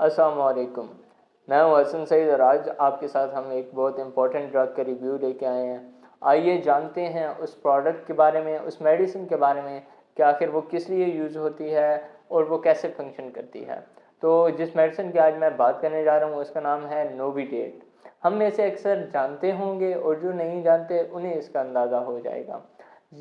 अस्सलाम वालेकुम। मैं हूं हसन सईद और आज आपके साथ हम एक बहुत इंपॉर्टेंट ड्रग का रिव्यू लेके आए हैं। आइए जानते हैं उस प्रोडक्ट के बारे में, उस मेडिसिन के बारे में कि आखिर वो किस लिए यूज़ होती है और वो कैसे फंक्शन करती है। तो जिस मेडिसिन की आज मैं बात करने जा रहा हूँ उसका नाम है नोविडेट। हम में से अक्सर जानते होंगे और जो नहीं जानते उन्हें इसका अंदाज़ा हो जाएगा।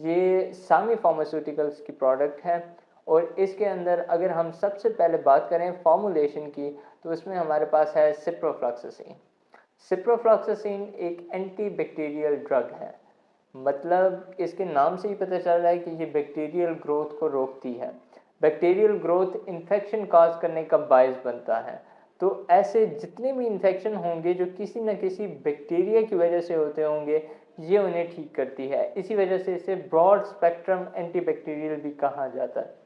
ये सामी फार्मास्यूटिकल्स की प्रोडक्ट है और इसके अंदर अगर हम सबसे पहले बात करें फार्मूलेशन की तो उसमें हमारे पास है सिप्रोफ्लॉक्सासिन। सिप्रोफ्लॉक्सासिन एक एंटी बैक्टीरियल ड्रग है। मतलब इसके नाम से ही पता चल रहा है कि ये बैक्टीरियल ग्रोथ को रोकती है। बैक्टीरियल ग्रोथ इन्फेक्शन काज करने का बायस बनता है। तो ऐसे जितने भी इन्फेक्शन होंगे जो किसी न किसी बैक्टीरिया की वजह से होते होंगे, ये उन्हें ठीक करती है। इसी वजह से इसे ब्रॉड स्पेक्ट्रम एंटीबैक्टीरियल भी कहा जाता है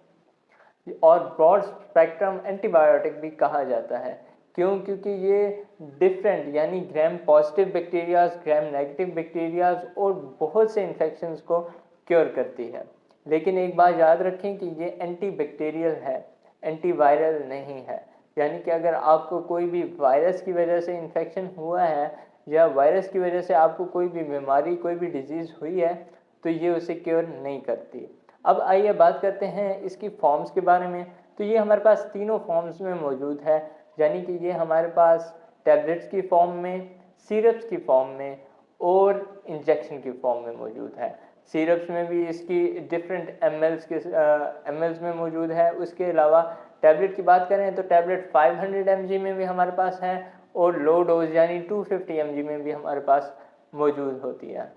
और ब्रॉड स्पेक्ट्रम एंटीबायोटिक भी कहा जाता है। क्यों? क्योंकि ये डिफरेंट यानी gram positive bacterias, gram negative bacterias और बहुत से इन्फेक्शंस को क्योर करती है। लेकिन एक बात याद रखें कि ये एंटी बैक्टीरियल है, एंटीवायरल नहीं है। यानी कि अगर आपको कोई भी वायरस की वजह से इन्फेक्शन हुआ है या वायरस की वजह से आपको कोई भी बीमारी, कोई भी डिजीज़ हुई है, तो ये उसे क्योर नहीं करती। अब आइए बात करते हैं इसकी फॉर्म्स के बारे में। तो ये हमारे पास तीनों फॉर्म्स में मौजूद है, यानी कि ये हमारे पास टैबलेट्स की फॉर्म में, सिरप्स की फॉर्म में और इंजेक्शन की फॉर्म में मौजूद है। सिरप्स में भी इसकी डिफरेंट एमएल्स में मौजूद है। उसके अलावा टैबलेट की बात करें तो टैबलेट 500 mg में भी हमारे पास है और लो डोज यानी 250 mg में भी हमारे पास मौजूद होती है।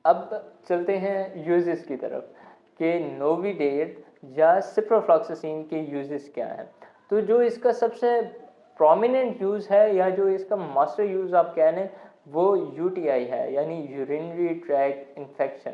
अब चलते हैं यूजेस की तरफ कि नोविडेट या सिप्रोफ्लॉक्सासिन के यूजेस क्या हैं। तो जो इसका सबसे प्रोमिनेंट यूज़ है या जो इसका मास्टर यूज़ आप कह लें वो यूटीआई है, यानी यूरिनरी ट्रैक इन्फेक्शन।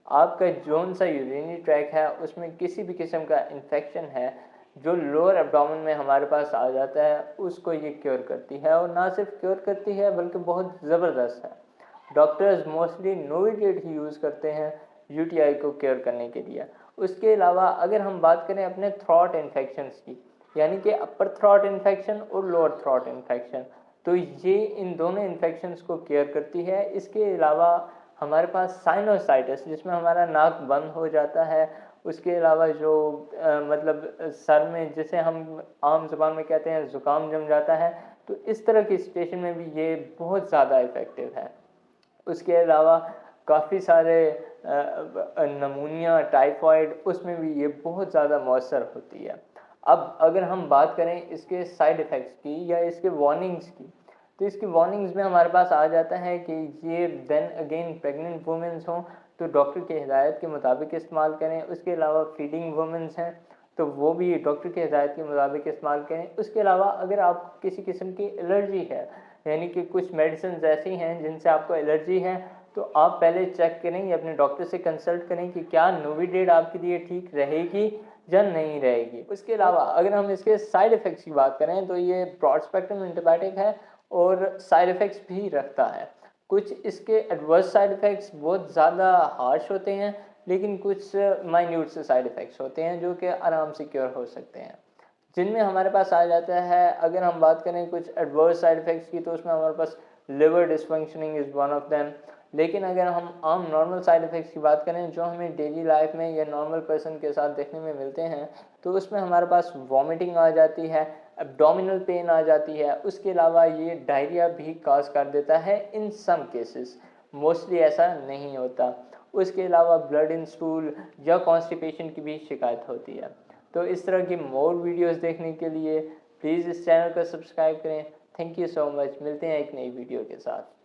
आपका जौन सा यूरिनरी ट्रैक है उसमें किसी भी किस्म का इन्फेक्शन है जो लोअर एब्डोमेन में हमारे पास आ जाता है, उसको ये क्योर करती है। और ना सिर्फ क्योर करती है बल्कि बहुत ज़बरदस्त है। डॉक्टर्स मोस्टली नोविडेट ही यूज़ करते हैं यूटीआई को क्योर करने के लिए। उसके अलावा अगर हम बात करें अपने थ्रॉट इन्फेक्शंस की, यानी कि अपर थ्रॉट इन्फेक्शन और लोअर थ्रॉट इन्फेक्शन, तो ये इन दोनों इन्फेक्शंस को केयर करती है। इसके अलावा हमारे पास साइनोसाइटिस जिसमें हमारा नाक बंद हो जाता है, उसके अलावा जो मतलब सर में जिसे हम आम ज़ुबान में कहते हैं ज़ुकाम जम जाता है, तो इस तरह की सिचुएशन में भी ये बहुत ज़्यादा इफ़ेक्टिव है। उसके अलावा काफ़ी सारे नमूनिया, टाइफाइड, उसमें भी ये बहुत ज़्यादा मौसर होती है। अब अगर हम बात करें इसके साइड इफ़ेक्ट्स की या इसके वार्निंग्स की, तो इसकी वार्निंग्स में हमारे पास आ जाता है कि ये देन अगेन प्रेग्नेंट वुमेन्स हों तो डॉक्टर की हिदायत के मुताबिक इस्तेमाल करें। उसके अलावा फीडिंग वुमेन्स हैं तो वो भी डॉक्टर की हिदायत के मुताबिक इस्तेमाल करें। उसके अलावा अगर आप किसी किस्म की एलर्जी है, यानी कि कुछ मेडिसिन ऐसी हैं जिनसे आपको एलर्जी है, तो आप पहले चेक करें या अपने डॉक्टर से कंसल्ट करें कि क्या नोविडेट आपके लिए ठीक रहेगी या नहीं रहेगी। उसके अलावा अगर हम इसके साइड इफ़ेक्ट्स की बात करें तो ये ब्रॉड स्पेक्ट्रम एंटीबायोटिक है और साइड इफ़ेक्ट्स भी रखता है। कुछ इसके एडवर्स साइड इफ़ेक्ट्स बहुत ज़्यादा हार्श होते हैं, लेकिन कुछ माइन्यूट से साइड इफ़ेक्ट्स होते हैं जो कि आराम से क्योर हो सकते हैं। जिनमें हमारे पास आ जाता है, अगर हम बात करें कुछ एडवर्स साइड इफ़ेक्ट्स की, तो उसमें हमारे पास liver dysfunctioning is one of them. लेकिन अगर हम आम नॉर्मल साइड इफ़ेक्ट्स की बात करें जो हमें डेली लाइफ में या नॉर्मल पर्सन के साथ देखने में मिलते हैं, तो उसमें हमारे पास वॉमिटिंग आ जाती है, एब्डोमिनल पेन आ जाती है। उसके अलावा ये डायरिया भी काज कर देता है इन सम केसेस, मोस्टली ऐसा नहीं होता। उसके अलावा ब्लड इन स्टूल या कॉन्स्टिपेशन की भी शिकायत होती है। तो इस तरह की मोर वीडियोस देखने के लिए प्लीज़ इस चैनल को सब्सक्राइब करें। Thank you so much. मिलते हैं एक नई वीडियो के साथ।